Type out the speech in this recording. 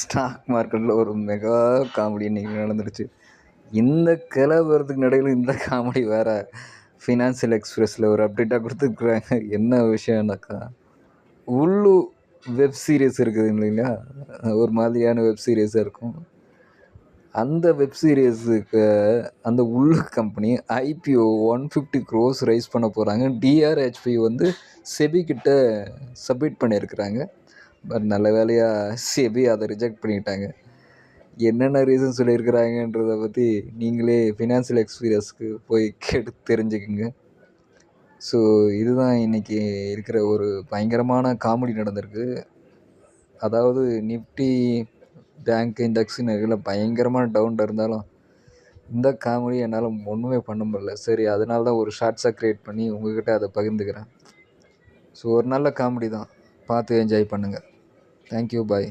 Stock மார்க்கெட்டில் ஒரு mega comedy இன்னைக்கு நடந்துருச்சு. இந்த கலவரத்துக்கு நடுவில் இந்த காமெடி வேற. ஃபினான்சியல் எக்ஸ்பிரஸில் ஒரு அப்டேட்டாக கொடுத்துருக்குறாங்க. என்ன விஷயம்னாக்கா, உள்ளு வெப் சீரிஸ் இருக்குது இல்லைங்களா, ஒரு மாதிரியான வெப் சீரிஸாக இருக்கும். அந்த வெப் சீரிஸுக்கு அந்த உள்ளு கம்பெனி ஐபிஓ 150 crores ரைஸ் பண்ண போகிறாங்க. டிஆர்ஹெச்பி வந்து செபி கிட்ட சப்மிட் பண்ணியிருக்கிறாங்க. பட் நல்ல வேலையாக செபி அதை ரிஜெக்ட் பண்ணிட்டாங்க. என்னென்ன ரீசன் சொல்லியிருக்கிறாங்கன்றதை பற்றி நீங்களே ஃபினான்சியல் எக்ஸ்பீரியன்ஸ்க்கு போய் கேட்டு தெரிஞ்சுக்குங்க. ஸோ இதுதான் இன்றைக்கி இருக்கிற ஒரு பயங்கரமான காமெடி நடந்திருக்கு. அதாவது நிஃப்டி பேங்க் இண்டெக்ஸுன்னு இதில் பயங்கரமான டவுனில் இருந்தாலும் இந்த காமெடி என்னால் ஒன்றுமே பண்ண முடியல. சரி, அதனால தான் ஒரு ஷார்ட்ஸாக க்ரியேட் பண்ணி உங்கள்கிட்ட அதை பகிர்ந்துக்கிறேன். ஸோ ஒரு நல்ல காமெடி தான், பார்த்து என்ஜாய் பண்ணுங்கள். தேங்க்யூ, பாய்.